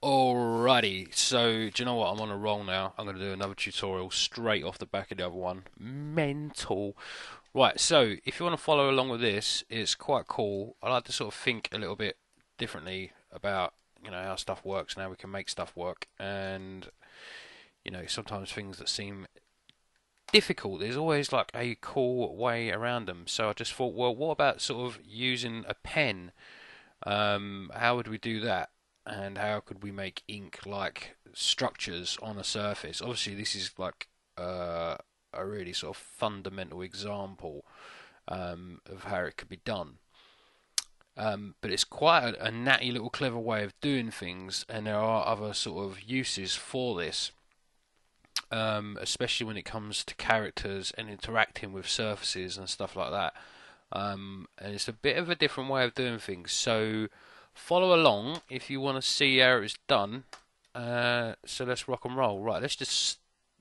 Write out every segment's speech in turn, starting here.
Alrighty, so do you know what? I'm on a roll now. I'm going to do another tutorial straight off the back of the other one. Mental. Right, so if you want to follow along with this, it's quite cool. I like to sort of think a little bit differently about, how stuff works and how we can make stuff work. And, sometimes things that seem difficult, there's always like a cool way around them. So I just thought, well, what about sort of using a pen? How would we do that? And how could we make ink like structures on a surface? Obviously, this is like a really sort of fundamental example of how it could be done. But it's quite a natty little clever way of doing things, and there are other sort of uses for this, especially when it comes to characters and interacting with surfaces and stuff like that. And it's a bit of a different way of doing things. So follow along if you want to see how it's done. So let's rock and roll. Right,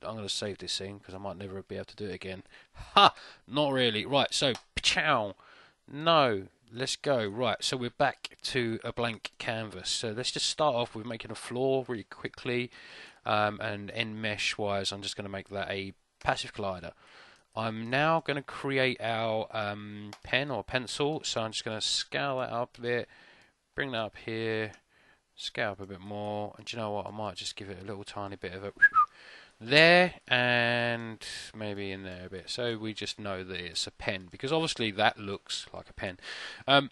I'm going to save this scene because I might never be able to do it again. Ha! Not really. Right, so chow. No, let's go. Right, so we're back to a blank canvas. So let's just start off with making a floor really quickly. And end mesh wise, I'm just going to make that a passive collider. I'm now going to create our pen or pencil, so I'm just going to scale that up a bit, bring that up here, scale up a bit more, and do you know what, I might just give it a little tiny bit of a there, and maybe in there a bit, so we just know that it's a pen, because obviously that looks like a pen. I'm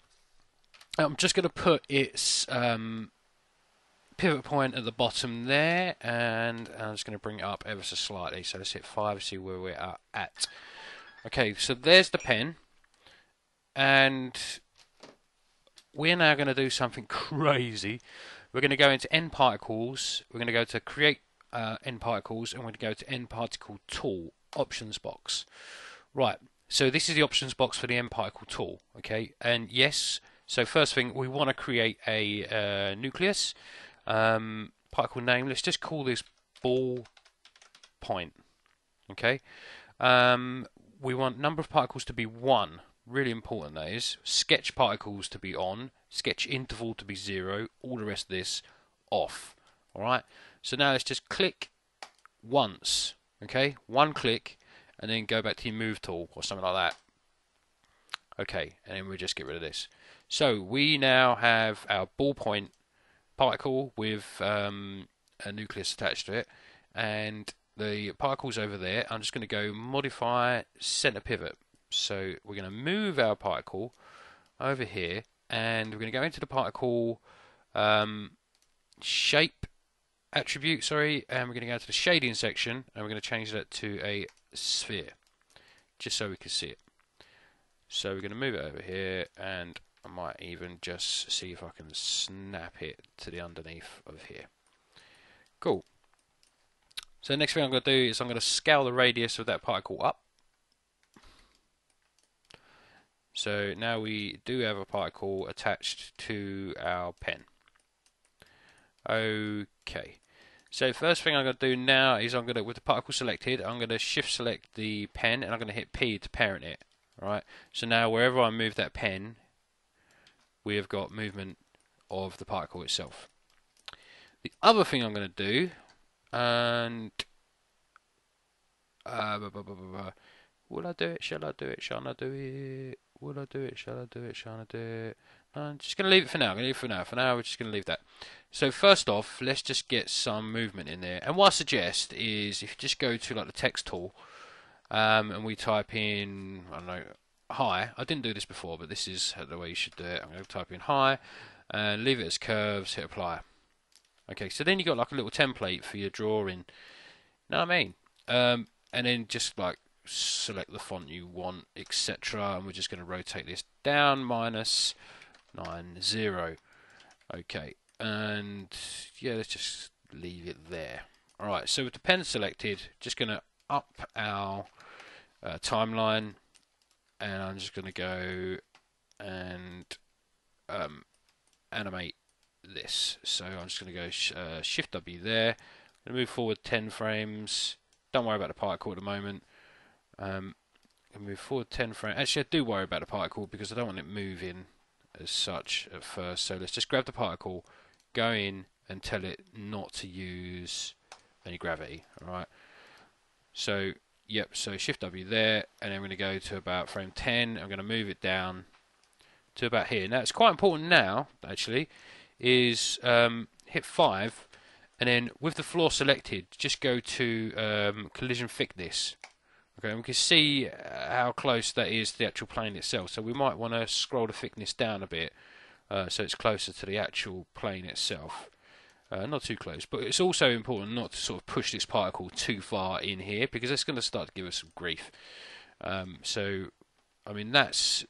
just going to put its pivot point at the bottom there, and I'm just going to bring it up ever so slightly. So let's hit 5, see where we're at. Okay, so there's the pen, and we're now going to do something crazy. We're going to go into Nparticles, we're going to go to create Nparticles, and we're going to go to Nparticle Tool, options box. Right, so this is the options box for the Nparticle tool, okay, and yes, so first thing, we want to create a nucleus. Particle name, let's just call this ball point. Okay. We want number of particles to be 1. Really important, that is. Sketch particles to be on. Sketch interval to be 0. All the rest of this off. Alright. So now let's just click once. Okay. One click. And then go back to your move tool or something like that. Okay. And then we'll just get rid of this. So we now have our ballpoint particle with a nucleus attached to it, and the particles over there. I'm just going to go modify center pivot. So we're going to move our particle over here, and we're going to go into the particle shape attribute, and we're going to go to the shading section, and we're going to change that to a sphere, just so we can see it. So we're going to move it over here, and I might even just see if I can snap it to the underneath of here. Cool. So the next thing I'm going to do is I'm going to scale the radius of that particle up. So now we do have a particle attached to our pen. Okay. So first thing I'm going to do now is I'm going to, with the particle selected, I'm going to shift select the pen, and I'm going to hit P to parent it. Right. So now wherever I move that pen, we have got movement of the particle itself. The other thing I'm going to do, and will I do it? Shall I do it? Shall I do it? Will I do it? Shall I do it? Shall I do it? I'm just going to leave it for now. I'm going to leave it for now. For now, we're just going to leave that. So first off, let's just get some movement in there. And what I suggest is if you just go to like the text tool, and we type in, I don't know, hi. I didn't do this before, but this is the way you should do it. I'm going to type in hi and leave it as curves, hit apply. Okay, so then you got like a little template for your drawing. Know what I mean? And then just like select the font you want, etc. And we're just going to rotate this down -90. Okay, and yeah, let's just leave it there. Alright, so with the pen selected, just going to up our timeline, and I'm just going to go and animate this. So I'm just going to go Shift W there. I'm going to move forward 10 frames. Don't worry about the particle at the moment. Move forward 10 frames. Actually, I do worry about the particle because I don't want it moving as such at first. So let's just grab the particle, go in and tell it not to use any gravity. Alright, so yep, so Shift W there, and then I'm going to go to about frame 10. I'm going to move it down to about here. Now it's quite important now, actually, is hit 5, and then with the floor selected, just go to collision thickness. Okay, and we can see how close that is to the actual plane itself. So we might want to scroll the thickness down a bit, so it's closer to the actual plane itself. Not too close, but it's also important not to sort of push this particle too far in here, because it's going to start to give us some grief. So, I mean, that's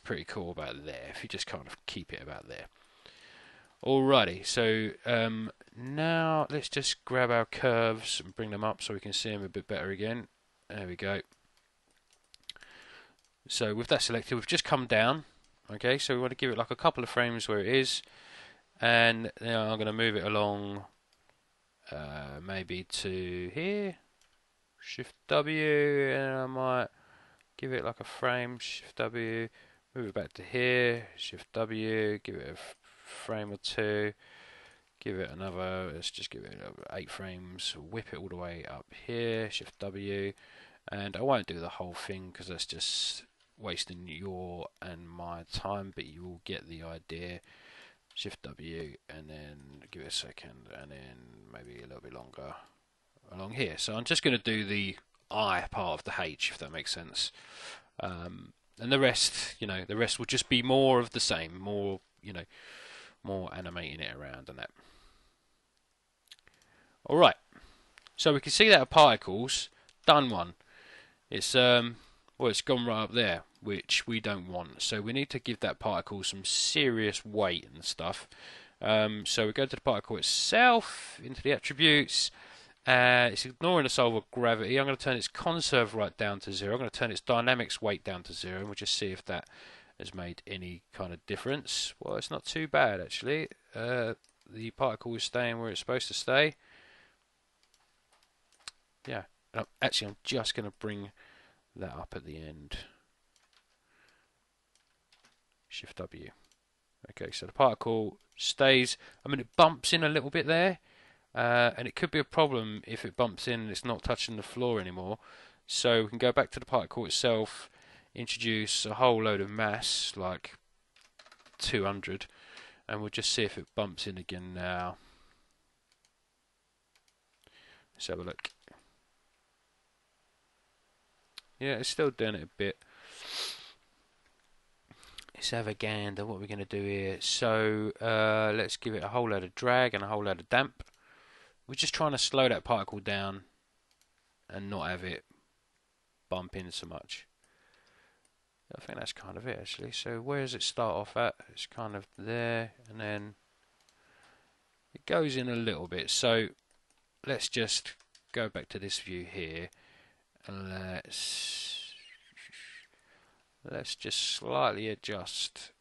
pretty cool about there, if you just kind of keep it about there. Alrighty, so now let's just grab our curves and bring them up so we can see them a bit better again. There we go. So with that selected, we've just come down. Okay, so we want to give it like a couple of frames where it is, and now I'm going to move it along maybe to here. Shift W, and I might give it like a frame. Shift W, move it back to here. Shift W, give it a frame or 2, give it another, let's just give it 8 frames, whip it all the way up here, Shift W, and I won't do the whole thing because that's just wasting your and my time, but you will get the idea. Shift W, and then give it a second, and then maybe a little bit longer along here. So I'm just going to do the I part of the H, if that makes sense, and the rest, you know, the rest will just be more of the same, more, you know, more animating it around and that. Alright, so we can see that our particles done one. It's well, it's gone right up there, which we don't want. So we need to give that particle some serious weight and stuff. So we go to the particle itself, into the attributes. It's ignoring the solve of gravity. I'm going to turn its conserve right down to 0. I'm going to turn its dynamics weight down to 0, and we'll just see if that has made any kind of difference. Well, it's not too bad actually. The particle is staying where it's supposed to stay. Yeah, actually I'm just going to bring that up at the end. Shift W. Okay, so the particle stays. I mean, it bumps in a little bit there, and it could be a problem if it bumps in and it's not touching the floor anymore. So we can go back to the particle itself, introduce a whole load of mass, like 200, and we'll just see if it bumps in again now. Let's have a look. Yeah, it's still doing it a bit. Let's have a gander. What are we going to do here? So let's give it a whole load of drag and a whole load of damp. We're just trying to slow that particle down and not have it bump in so much. I think that's kind of it actually. So where does it start off at? It's kind of there, and then it goes in a little bit. So let's just go back to this view here, and let's just slightly adjust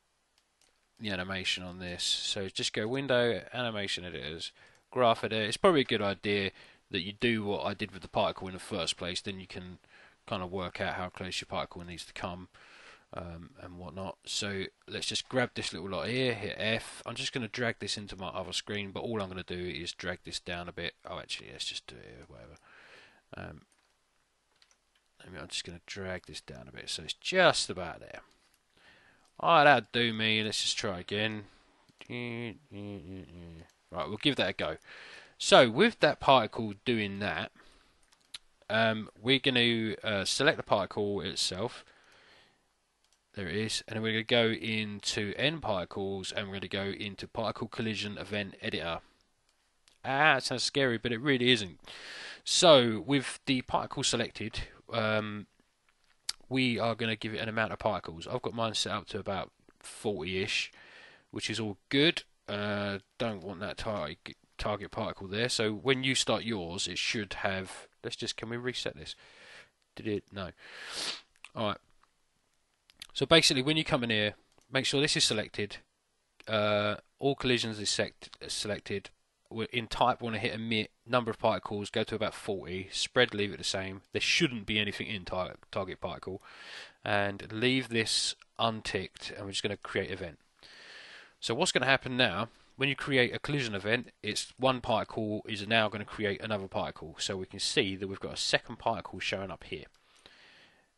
the animation on this. So just go Window, Animation Editors, Graph Editor. It's probably a good idea that you do what I did with the particle in the first place. Then you can kind of work out how close your particle needs to come. And whatnot. So let's just grab this little lot here, hit F. I'm just going to drag this into my other screen, but all I'm going to do is drag this down a bit. Oh, actually, let's just do it, whatever. I'm just going to drag this down a bit, so it's just about there. Alright, that'll do me. Let's just try again. Right, we'll give that a go. So with that particle doing that, we're going to select the particle itself. There it is, and then we're going to go into Nparticles, and we're going to go into Particle Collision Event Editor. It sounds scary, but it really isn't. So, with the particle selected, we are going to give it an amount of particles. I've got mine set up to about 40-ish, which is all good. Don't want that target particle there. So, when you start yours, it should have... can we reset this? Did it? No. Alright. So basically, when you come in here, make sure this is selected. All collisions is selected. In type, we want to hit emit, number of particles, go to about 40. Spread, leave it the same. There shouldn't be anything in target particle. And leave this unticked, and we're just going to create event. So what's going to happen now when you create a collision event, it's one particle is now going to create another particle. So we can see that we've got a second particle showing up here.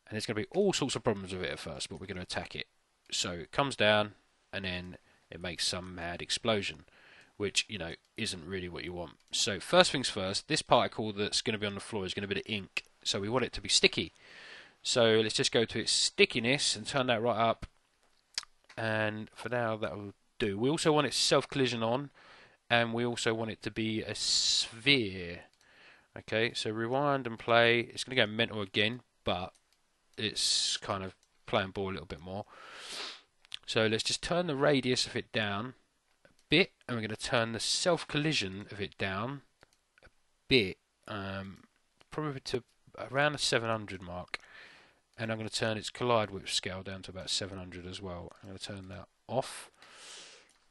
And there's going to be all sorts of problems with it at first, but we're going to attack it. So it comes down, and then it makes some mad explosion, which, you know, isn't really what you want. So first things first, this particle that's going to be on the floor is going to be the ink. So we want it to be sticky. So let's just go to its stickiness and turn that right up. And for now, that will do. We also want its self-collision on, and we also want it to be a sphere. Okay, so rewind and play. It's going to go mental again, but it's kind of playing ball a little bit more. So let's just turn the radius of it down a bit, and we're going to turn the self-collision of it down a bit, probably to around the 700 mark. And I'm going to turn its collide width scale down to about 700 as well. I'm going to turn that off.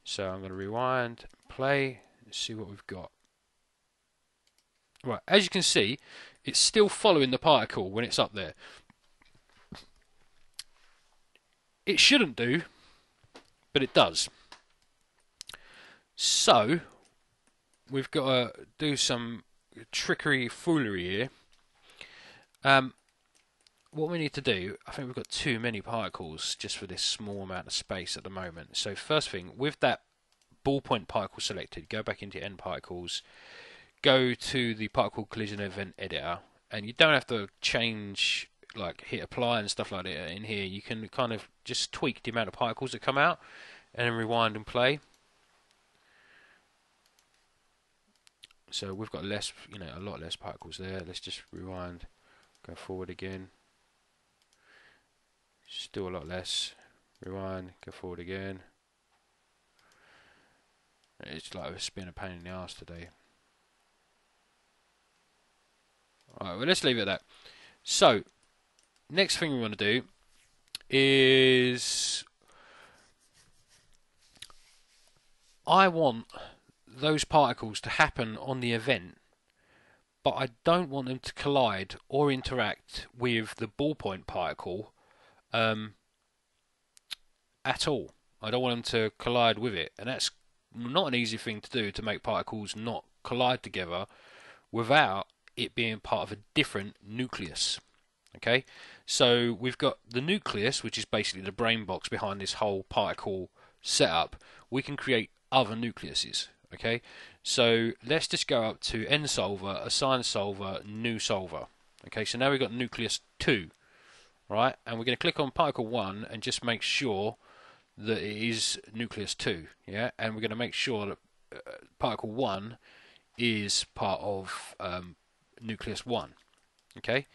So I'm going to rewind, play, and see what we've got. Right, as you can see, it's still following the particle when it's up there. It shouldn't do, but it does. So we've got to do some trickery foolery here. What we need to do, I think we've got too many particles just for this small amount of space at the moment. So first thing, with that ballpoint particle selected, go back into Nparticles, go to the particle collision event editor, and you don't have to change, like hit apply and stuff like that in here. You can kind of just tweak the amount of particles that come out, and then rewind and play. So we've got less, you know, a lot less particles there. Let's just rewind, go forward again. Still a lot less. Rewind, go forward again. It's like it's been a pain in the arse today. Alright, well, let's leave it at that. So, next thing we want to do is I want those particles to happen on the event, but I don't want them to collide or interact with the ballpoint particle at all. I don't want them to collide with it, and that's not an easy thing to do, to make particles not collide together without it being part of a different nucleus. Okay, so we've got the nucleus, which is basically the brain box behind this whole particle setup. We can create other nucleuses. Okay, so let's just go up to nsolver, assign solver, new solver. Okay, so now we've got nucleus 2. Right, and we're going to click on particle 1 and just make sure that it is nucleus 2, yeah, and we're going to make sure that particle 1 is part of nucleus 1. Okay,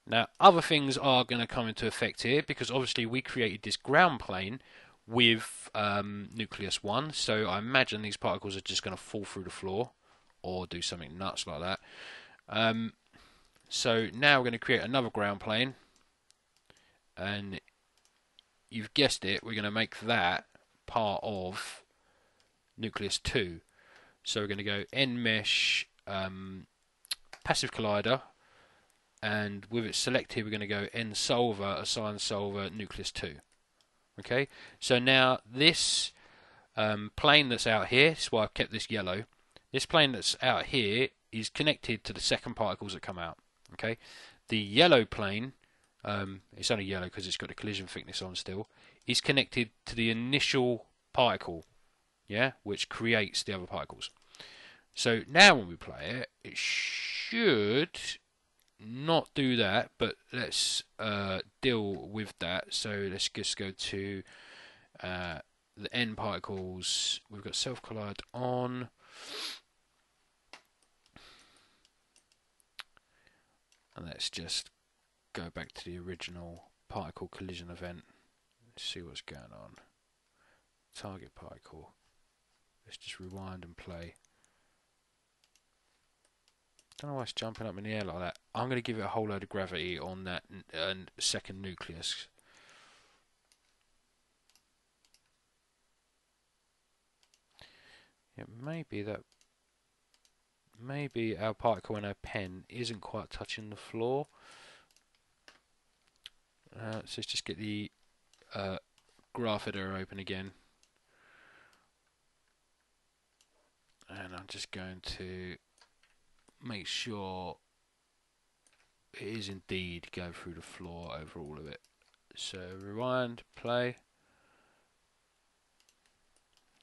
now other things are going to come into effect here, because obviously we created this ground plane with nucleus 1, so I imagine these particles are just going to fall through the floor or do something nuts like that. So now we're going to create another ground plane, and you've guessed it, we're going to make that part of nucleus 2. So we're going to go nmesh passive collider, and with it selected we're going to go nsolver, assign solver, nucleus 2. Okay, so now this plane that's out here, that's why I've kept this yellow, this plane that's out here is connected to the second particles that come out. Okay, the yellow plane, it's only yellow because it's got the collision thickness on still, is connected to the initial particle, yeah, which creates the other particles. So now when we play it, it should not do that, but let's deal with that. So let's just go to the Nparticles. We've got self collide on. And let's just go back to the original particle collision event. Let's see what's going on. Target particle. Let's just rewind and play. Don't know why it's jumping up in the air like that. I'm going to give it a whole load of gravity on that second nucleus. It may be that maybe our particle in our pen isn't quite touching the floor. So let's just get the graph editor open again. I'm just going to make sure it is indeed going through the floor over all of it. So rewind, play.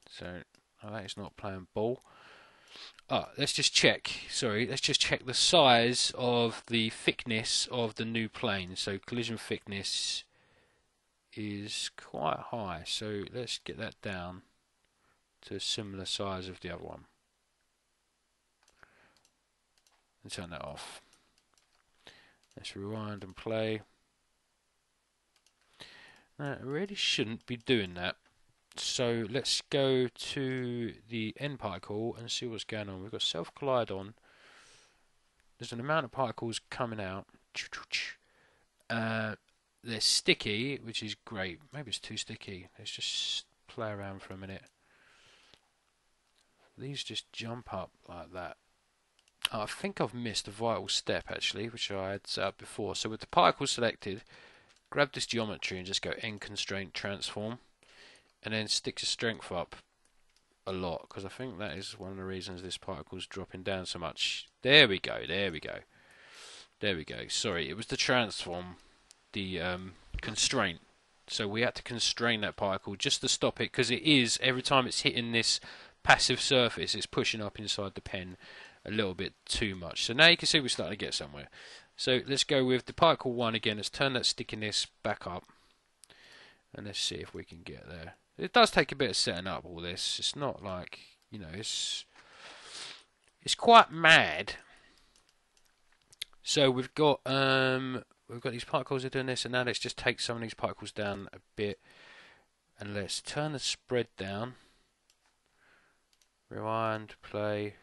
So that is not playing ball. Let's just check. Sorry, let's just check the size of the thickness of the new plane. So collision thickness is quite high. So let's get that down to a similar size of the other one. And turn that off. Let's rewind and play. Now, I really shouldn't be doing that. So let's go to the Nparticle and see what's going on. We've got self-collide on. There's an amount of particles coming out. They're sticky, which is great. Maybe it's too sticky. Let's just play around for a minute. These just jump up like that. I think I've missed a vital step actually, which I had set up before. So with the particle selected, grab this geometry and just go N constraint transform. And then stick your strength up a lot, because I think that is one of the reasons this particle is dropping down so much. There we go, there we go. There we go. Sorry, it was the transform, the constraint. So we had to constrain that particle just to stop it, because it is, every time it's hitting this passive surface, it's pushing up inside the pen a little bit too much. So now you can see we're starting to get somewhere. So let's go with the particle 1 again. Let's turn that stickiness back up. And let's see if we can get there. It does take a bit of setting up all this. It's not like, you know, it's quite mad. So we've got these particles that are doing this, and now let's just take some of these particles down a bit, and let's turn the spread down. Rewind, play.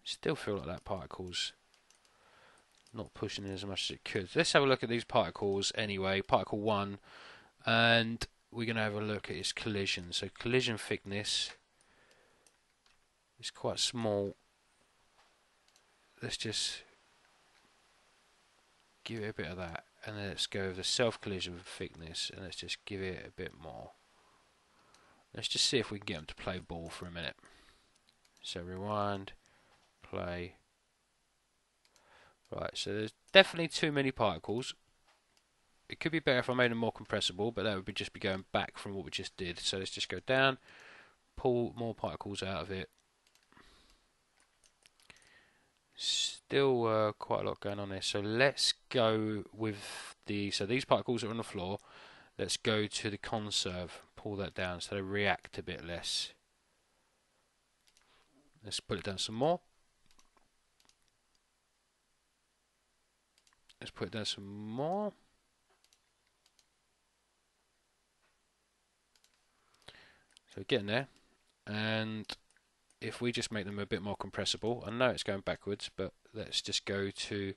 Still feel like that particle's not pushing in as much as it could. Let's have a look at these particles anyway. Particle 1, and we're going to have a look at its collision. So collision thickness is quite small. Let's just give it a bit of that, and then let's go with the self collision thickness, and let's just give it a bit more. Let's just see if we can get them to play ball for a minute. So rewind, play. Right, so there's definitely too many particles. It could be better if I made them more compressible, but that would just be going back from what we just did. So let's just go down, pull more particles out of it. Still quite a lot going on there. So let's go with so these particles are on the floor. Let's go to the conserve, pull that down so they react a bit less. Let's put it down some more. Let's put it down some more. So getting there. And if we just make them a bit more compressible, I know it's going backwards, but let's just go to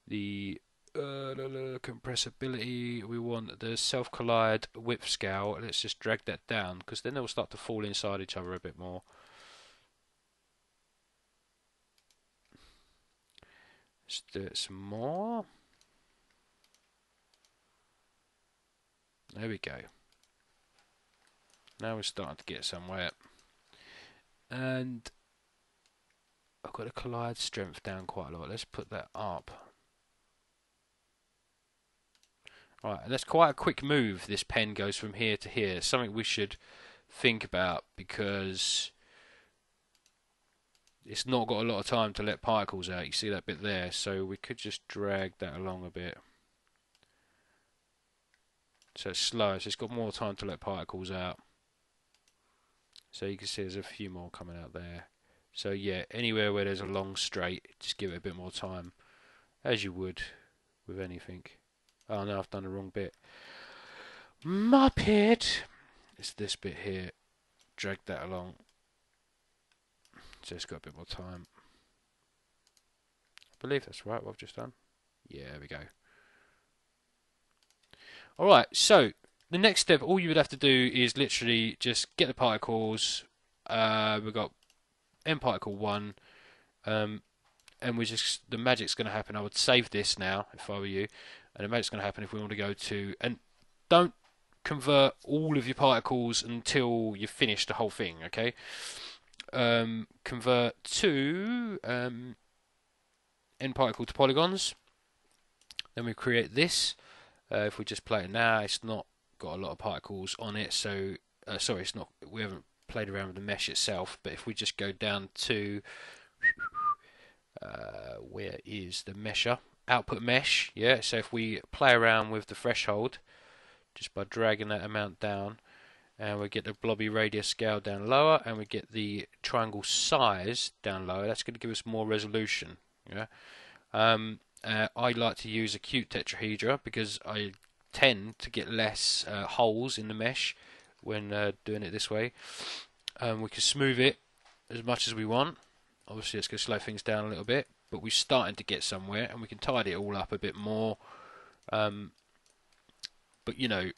the compressibility. We want the self-collide width scale. Let's just drag that down, because then they'll start to fall inside each other a bit more. Let's do it some more. There we go. Now we're starting to get somewhere. And I've got to collide strength down quite a lot. Let's put that up. Right, and that's quite a quick move. This pen goes from here to here. It's something we should think about, because it's not got a lot of time to let particles out. You see that bit there? So we could just drag that along a bit. So it's slow, so it's got more time to let particles out. So you can see there's a few more coming out there. So yeah, anywhere where there's a long straight, just give it a bit more time, as you would with anything. Oh no, I've done the wrong bit. Muppet! It's this bit here. Drag that along. So it's got a bit more time. I believe that's right, what I've just done. Yeah, there we go. Alright, so the next step, all you would have to do is literally just get the particles. We've got Nparticle 1, and the magic's going to happen. I would save this now if I were you, and the magic's going to happen if we want to go to, and don't convert all of your particles until you finish the whole thing. Okay. Convert to nparticle to polygons. Then we create this. If we just play it now, it's not got a lot of particles on it, so sorry, it's not. We haven't played around with the mesh itself. But if we just go down to where is the mesher? Output mesh. Yeah. So if we play around with the threshold, just by dragging that amount down, and we get the blobby radius scale down lower, and we get the triangle size down lower. That's going to give us more resolution. Yeah. I like to use acute tetrahedra because I tend to get less holes in the mesh when doing it this way. We can smooth it as much as we want. Obviously, it's going to slow things down a little bit, but we're starting to get somewhere, and we can tidy it all up a bit more. But you know,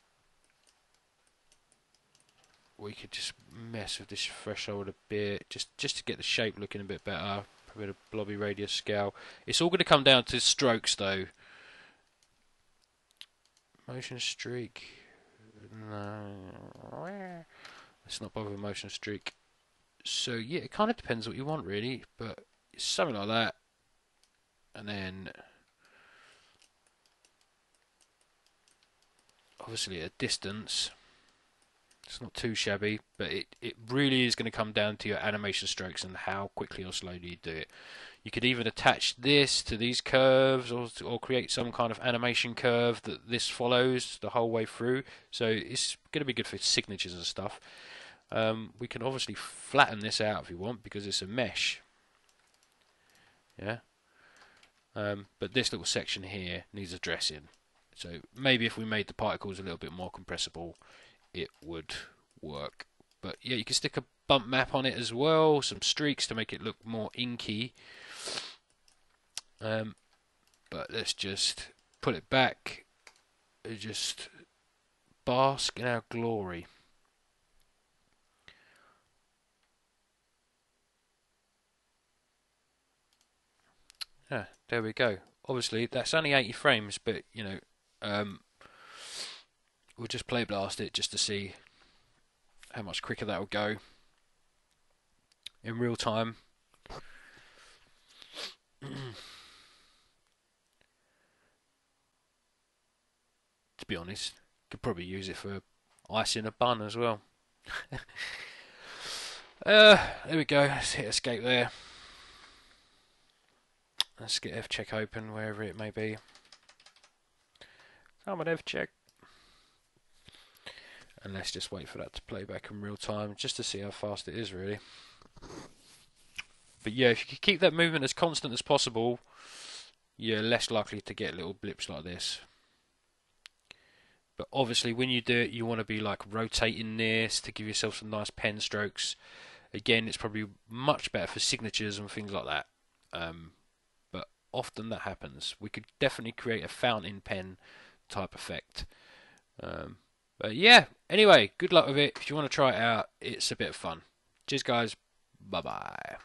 we could just mess with this threshold a bit, just to get the shape looking a bit better. A bit of blobby radius scale. It's all going to come down to strokes, though. Motion streak. No, let's not bother with motion streak. So yeah, it kind of depends what you want, really. But it's something like that, and then obviously at a distance. It's not too shabby, but it really is going to come down to your animation strokes and how quickly or slowly you do it. You could even attach this to these curves, or create some kind of animation curve that this follows the whole way through. So it's going to be good for signatures and stuff. We can obviously flatten this out if you want because it's a mesh. Yeah. But this little section here needs addressing. So maybe if we made the particles a little bit more compressible, it would work. But yeah, you can stick a bump map on it as well, some streaks to make it look more inky. But let's just put it back and just bask in our glory. Yeah, there we go. Obviously that's only 80 frames, but you know, we'll just play blast it just to see how much quicker that will go in real time. To be honest, could probably use it for icing a bun as well. There we go. Let's hit escape there. Let's get F-check open wherever it may be. Come on, F-check. And let's just wait for that to play back in real time just to see how fast it is, really. But yeah, if you can keep that movement as constant as possible, you're less likely to get little blips like this. But obviously when you do it, you want to be like rotating this to give yourself some nice pen strokes. Again, it's probably much better for signatures and things like that. But often that happens. We could definitely create a fountain pen type effect. But yeah, anyway, good luck with it. If you want to try it out, it's a bit of fun. Cheers, guys. Bye-bye.